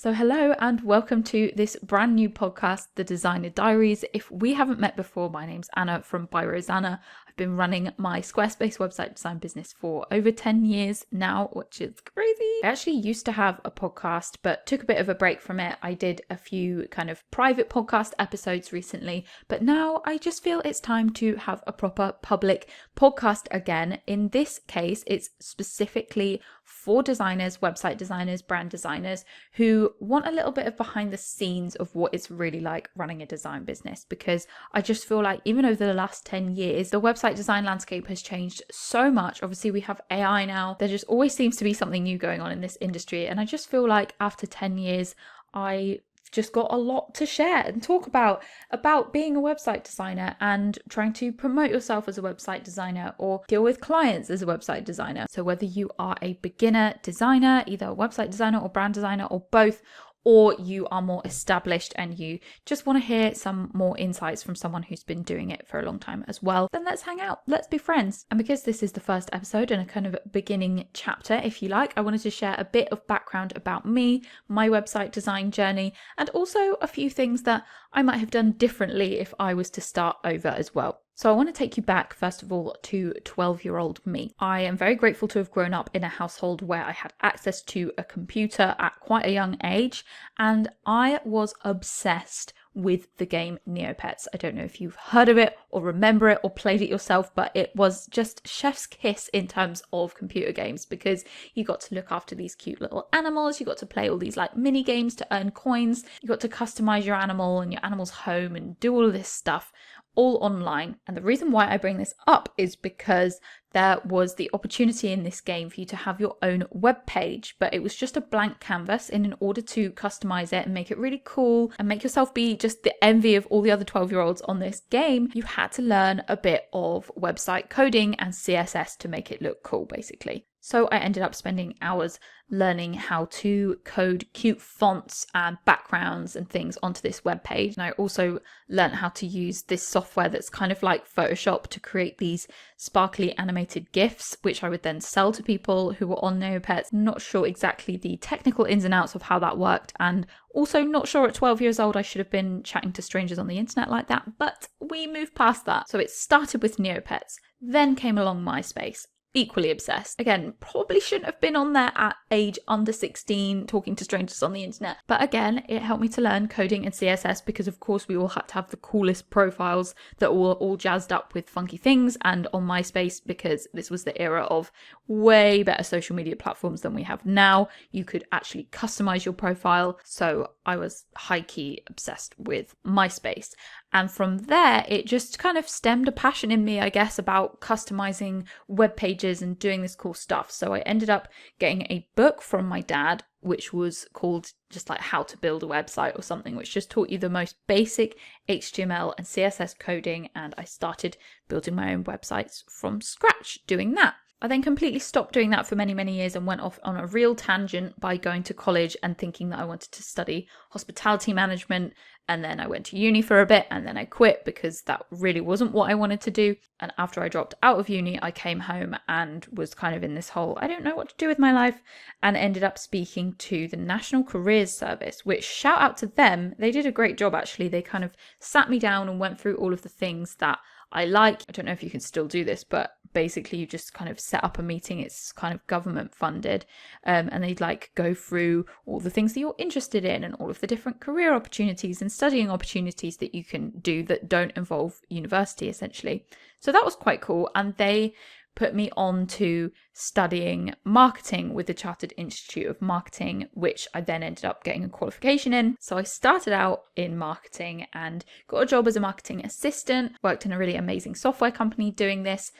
So hello and welcome to this brand new podcast, The Designer Diaries. If we haven't met before, my name's Anna from By Rosanna. I've been running my Squarespace website design business for over 10 years now, which is crazy. I actually used to have a podcast, but took a bit of a break from it. I did a few kind of private podcast episodes recently, but now I just feel it's time to have a proper public podcast again. In this case, it's specifically for designers, website designers, brand designers who want a little bit of behind the scenes of what it's really like running a design business, because I just feel like even over the last 10 years, the website design landscape has changed so much. Obviously, we have AI now. There just always seems to be something new going on in this industry. And I just feel like after 10 years, I just got a lot to share and talk about being a website designer and trying to promote yourself as a website designer or deal with clients as a website designer. So whether you are a beginner designer, either a website designer or brand designer or both, or you are more established and you just want to hear some more insights from someone who's been doing it for a long time as well, then let's hang out. Let's be friends. And because this is the first episode and a kind of beginning chapter, if you like, I wanted to share a bit of background about me, my website design journey, and also a few things that I might have done differently if I was to start over as well. So I want to take you back, first of all, to 12-year-old me. I am very grateful to have grown up in a household where I had access to a computer at quite a young age, and I was obsessed with the game Neopets. I don't know if you've heard of it or remember it or played it yourself, but it was just chef's kiss in terms of computer games, because you got to look after these cute little animals, you got to play all these like mini games to earn coins, you got to customize your animal and your animal's home and do all of this stuff all online. And the reason why I bring this up is because there was the opportunity in this game for you to have your own web page, but it was just a blank canvas. And in order to customize it and make it really cool and make yourself be just the envy of all the other 12-year-olds on this game, you had to learn a bit of website coding and CSS to make it look cool, basically. So I ended up spending hours learning how to code cute fonts and backgrounds and things onto this web page. And I also learned how to use this software that's kind of like Photoshop to create these sparkly animated GIFs, which I would then sell to people who were on Neopets. Not sure exactly the technical ins and outs of how that worked, and also not sure at 12 years old I should have been chatting to strangers on the internet like that, but we moved past that. So it started with Neopets, then came along MySpace. Equally obsessed. Again, probably shouldn't have been on there at age under 16 talking to strangers on the internet. But again, it helped me to learn coding and CSS, because of course we all had to have the coolest profiles that were all jazzed up with funky things. And on MySpace, because this was the era of way better social media platforms than we have now, you could actually customize your profile. So I was high-key obsessed with MySpace. And from there, it just kind of stemmed a passion in me, I guess, about customizing web pages and doing this cool stuff. So I ended up getting a book from my dad, which was called just like How to Build a Website or something, which just taught you the most basic HTML and CSS coding. And I started building my own websites from scratch doing that. I then completely stopped doing that for many, many years and went off on a real tangent by going to college and thinking that I wanted to study hospitality management. And then I went to uni for a bit and then I quit because that really wasn't what I wanted to do. And after I dropped out of uni, I came home and was kind of in this whole, I don't know what to do with my life, and ended up speaking to the National Careers Service, which, shout out to them. They did a great job, actually. They kind of sat me down and went through all of the things that I like. I don't know if you can still do this, but basically you just kind of set up a meeting. It's kind of government funded, and they'd like go through all the things that you're interested in and all of the different career opportunities and studying opportunities that you can do that don't involve university, essentially. So that was quite cool. And they put me on to studying marketing with the Chartered Institute of Marketing, which I then ended up getting a qualification in. So I started out in marketing and got a job as a marketing assistant, worked in a really amazing software company doing this.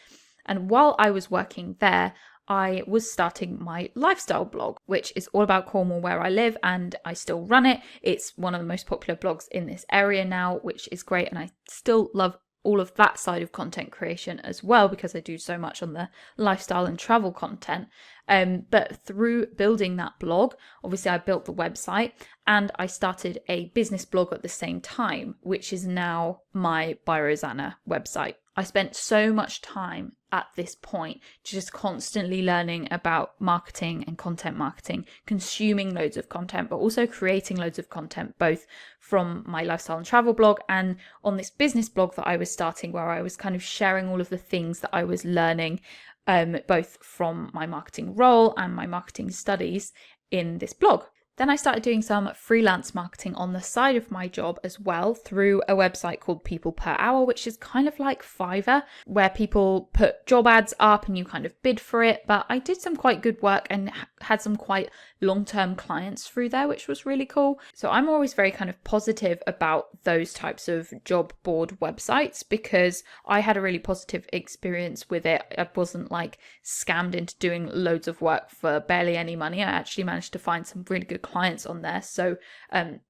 And while I was working there, I was starting my lifestyle blog, which is all about Cornwall, where I live, and I still run it. It's one of the most popular blogs in this area now, which is great. And I still love all of that side of content creation as well, because I do so much on the lifestyle and travel content. But through building that blog, obviously I built the website and I started a business blog at the same time, which is now my By Rosanna website. I spent so much time at this point just constantly learning about marketing and content marketing, consuming loads of content, but also creating loads of content, both from my lifestyle and travel blog and on this business blog that I was starting, where I was kind of sharing all of the things that I was learning, both from my marketing role and my marketing studies in this blog. Then I started doing some freelance marketing on the side of my job as well through a website called People Per Hour, which is kind of like Fiverr, where people put job ads up and you kind of bid for it. But I did some quite good work and had some quite long-term clients through there, which was really cool. So I'm always very kind of positive about those types of job board websites because I had a really positive experience with it. I wasn't like scammed into doing loads of work for barely any money. I actually managed to find some really good clients on there. So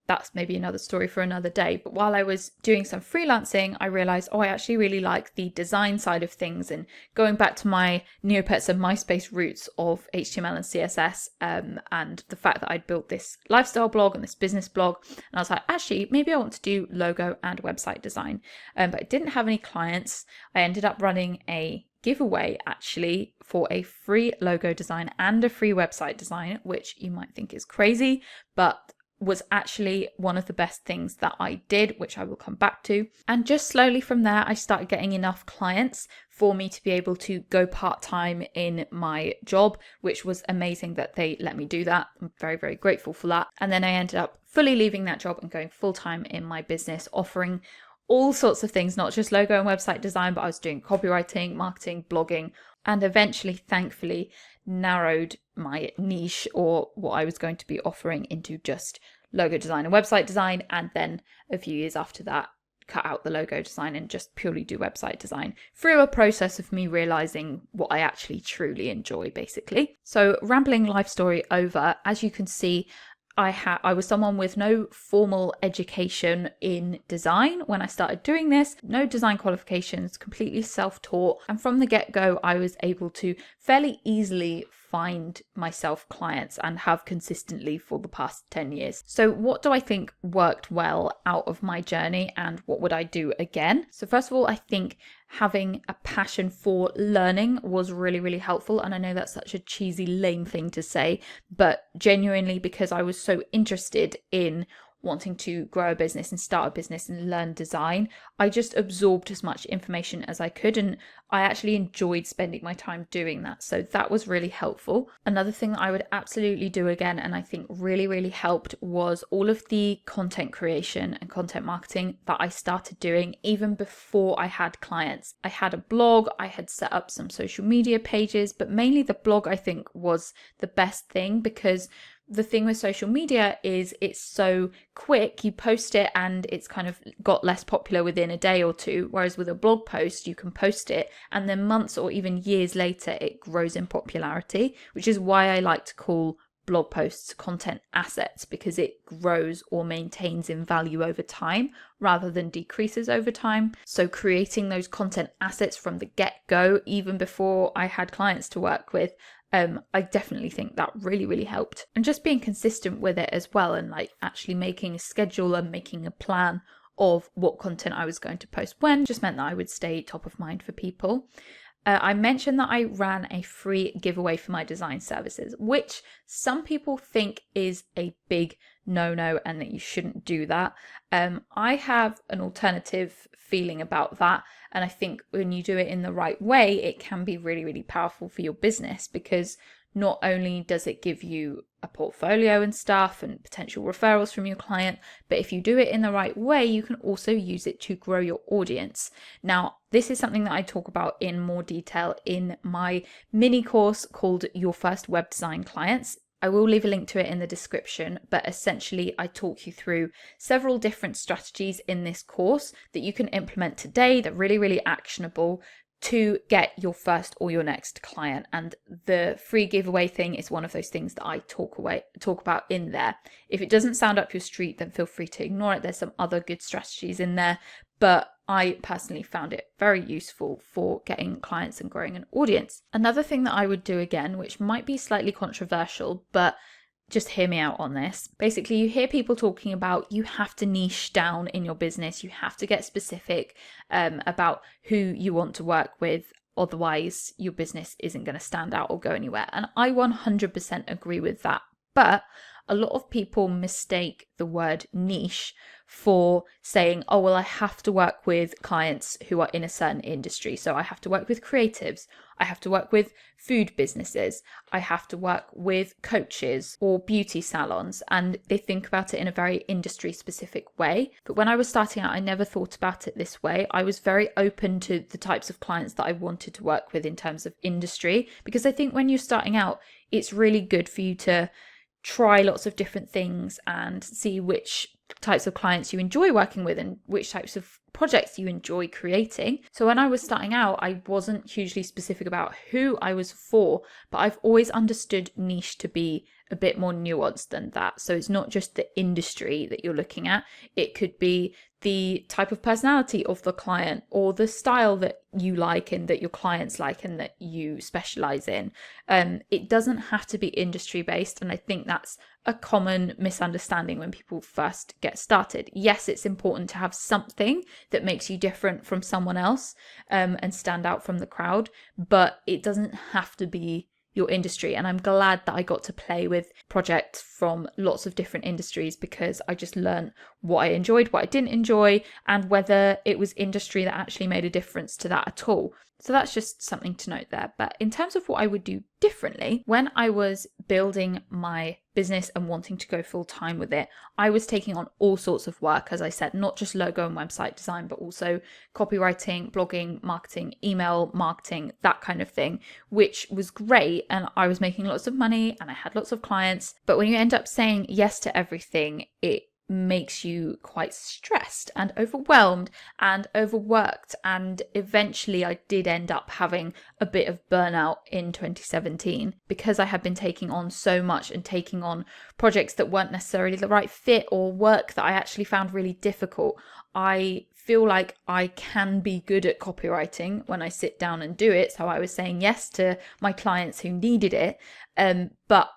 that's maybe another story for another day. But while I was doing some freelancing, I realized, I actually really like the design side of things, and going back to my Neopets and MySpace roots of HTML and CSS, and the fact that I'd built this lifestyle blog and this business blog. And I was like, actually, maybe I want to do logo and website design. But I didn't have any clients. I ended up running a giveaway actually for a free logo design and a free website design, which you might think is crazy, but was actually one of the best things that I did, which I will come back to. And just slowly from there, I started getting enough clients for me to be able to go part-time in my job, which was amazing that they let me do that. I'm very, very grateful for that. And then I ended up fully leaving that job and going full-time in my business, offering all sorts of things, not just logo and website design, but I was doing copywriting, marketing, blogging, and eventually, thankfully, narrowed my niche or what I was going to be offering into just logo design and website design. And then a few years after that, cut out the logo design and just purely do website design through a process of me realizing what I actually truly enjoy, basically. So rambling life story over, as you can see, I was someone with no formal education in design when I started doing this, no design qualifications, completely self-taught. And from the get-go, I was able to fairly easily find myself clients and have consistently for the past 10 years. So what do I think worked well out of my journey and what would I do again? So first of all, I think having a passion for learning was really, really helpful. And I know that's such a cheesy, lame thing to say, but genuinely, because I was so interested in wanting to grow a business and start a business and learn design, I just absorbed as much information as I could, and I actually enjoyed spending my time doing that. So that was really helpful. Another thing that I would absolutely do again, and I think really, really helped, was all of the content creation and content marketing that I started doing even before I had clients. I had a blog, I had set up some social media pages, but mainly the blog I think was the best thing, because the thing with social media is it's so quick. You post it and it's kind of got less popular within a day or two. Whereas with a blog post, you can post it and then months or even years later, it grows in popularity, which is why I like to call blog posts content assets, because it grows or maintains in value over time rather than decreases over time. So creating those content assets from the get-go, even before I had clients to work with, I definitely think that really, really helped. And just being consistent with it as well, and like actually making a schedule and making a plan of what content I was going to post when, just meant that I would stay top of mind for people. I mentioned that I ran a free giveaway for my design services, which some people think is a big no-no and that you shouldn't do that. I have an alternative feeling about that. And I think when you do it in the right way, it can be really, really powerful for your business, because not only does it give you a portfolio and stuff and potential referrals from your client, but if you do it in the right way, you can also use it to grow your audience. Now, this is something that I talk about in more detail in my mini course called Your First Web Design Clients. I will leave a link to it in the description, but essentially I talk you through several different strategies in this course that you can implement today that are really, really actionable to get your first or your next client. And the free giveaway thing is one of those things that I talk about in there. If it doesn't sound up your street, then feel free to ignore it. There's some other good strategies in there, but I personally found it very useful for getting clients and growing an audience. Another thing that I would do again, which might be slightly controversial, but just hear me out on this. Basically, you hear people talking about you have to niche down in your business. You have to get specific about who you want to work with. Otherwise, your business isn't going to stand out or go anywhere. And I 100% agree with that. But a lot of people mistake the word niche for saying, oh, well, I have to work with clients who are in a certain industry. So I have to work with creatives. I have to work with food businesses. I have to work with coaches or beauty salons. And they think about it in a very industry specific way. But when I was starting out, I never thought about it this way. I was very open to the types of clients that I wanted to work with in terms of industry, because I think when you're starting out, it's really good for you to try lots of different things and see which types of clients you enjoy working with and which types of projects you enjoy creating. So when I was starting out, I wasn't hugely specific about who I was for, but I've always understood niche to be a bit more nuanced than that. So it's not just the industry that you're looking at. It could be the type of personality of the client or the style that you like and that your clients like and that you specialize in. It doesn't have to be industry based. And I think that's a common misunderstanding when people first get started. Yes, it's important to have something that makes you different from someone else and stand out from the crowd, but it doesn't have to be your industry. And I'm glad that I got to play with projects from lots of different industries, because I just learned what I enjoyed, what I didn't enjoy, and whether it was industry that actually made a difference to that at all. So that's just something to note there. But in terms of what I would do differently, when I was building my business and wanting to go full time with it, I was taking on all sorts of work, as I said, not just logo and website design, but also copywriting, blogging, marketing, email marketing, that kind of thing, which was great. And I was making lots of money and I had lots of clients. But when you end up saying yes to everything, it makes you quite stressed and overwhelmed and overworked. And eventually I did end up having a bit of burnout in 2017 because I had been taking on so much and taking on projects that weren't necessarily the right fit or work that I actually found really difficult. I feel like I can be good at copywriting when I sit down and do it. So I was saying yes to my clients who needed it. But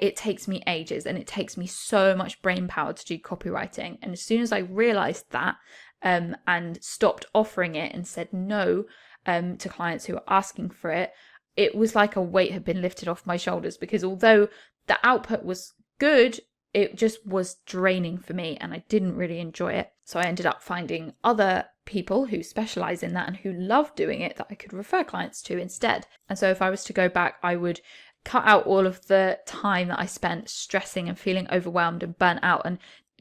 it takes me ages and it takes me so much brain power to do copywriting. And as soon as I realized that and stopped offering it and said no to clients who were asking for it, it was like a weight had been lifted off my shoulders, because although the output was good, it just was draining for me and I didn't really enjoy it. So I ended up finding other people who specialize in that and who love doing it that I could refer clients to instead. And so if I was to go back, I would cut out all of the time that I spent stressing and feeling overwhelmed and burnt out and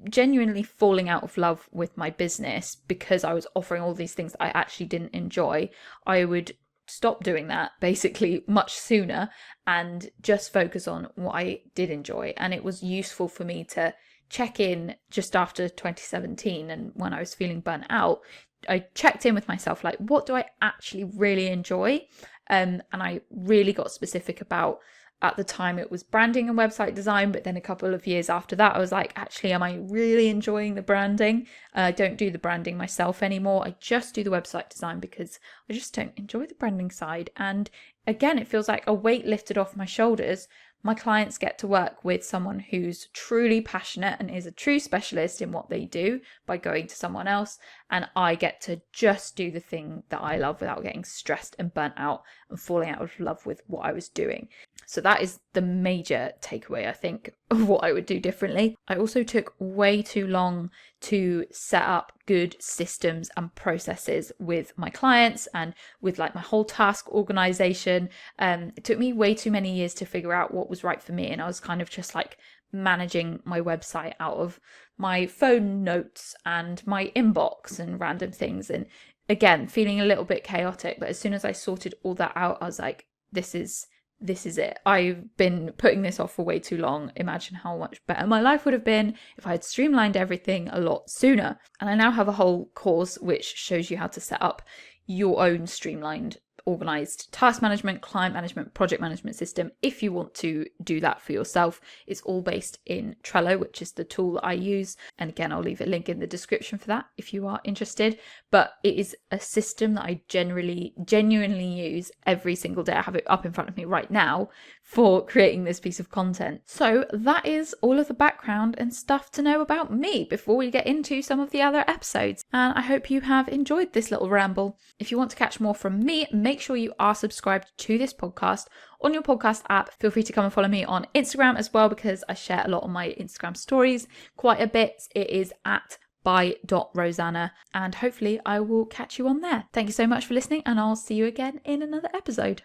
genuinely falling out of love with my business because I was offering all these things that I actually didn't enjoy. I would stop doing that basically much sooner and just focus on what I did enjoy. And it was useful for me to check in just after 2017, and when I was feeling burnt out, I checked in with myself, like, what do I actually really enjoy? And I really got specific about, at the time it was branding and website design, but then a couple of years after that I was like, actually, am I really enjoying the branding? I don't do the branding myself anymore. I just do the website design because I just don't enjoy the branding side. And again, it feels like a weight lifted off my shoulders. My clients get to work with someone who's truly passionate and is a true specialist in what they do by going to someone else. And I get to just do the thing that I love without getting stressed and burnt out and falling out of love with what I was doing. So that is the major takeaway, I think, of what I would do differently. I also took way too long to set up good systems and processes with my clients and with like my whole task organization. It took me way too many years to figure out what was right for me. And I was kind of just like managing my website out of my phone notes and my inbox and random things. And again, feeling a little bit chaotic. But as soon as I sorted all that out, I was like, this is it. I've been putting this off for way too long. Imagine how much better my life would have been if I had streamlined everything a lot sooner. And I now have a whole course which shows you how to set up your own streamlined Organised task management, client management, project management system if you want to do that for yourself. It's all based in Trello, which is the tool that I use. And again, I'll leave a link in the description for that if you are interested. But it is a system that I genuinely use every single day. I have it up in front of me right now for creating this piece of content. So that is all of the background and stuff to know about me before we get into some of the other episodes. And I hope you have enjoyed this little ramble. If you want to catch more from me, make sure you are subscribed to this podcast on your podcast app. Feel free to come and follow me on Instagram as well, because I share a lot on my Instagram stories quite a bit. It is at by.rosanna, and hopefully I will catch you on there. Thank you so much for listening, and I'll see you again in another episode.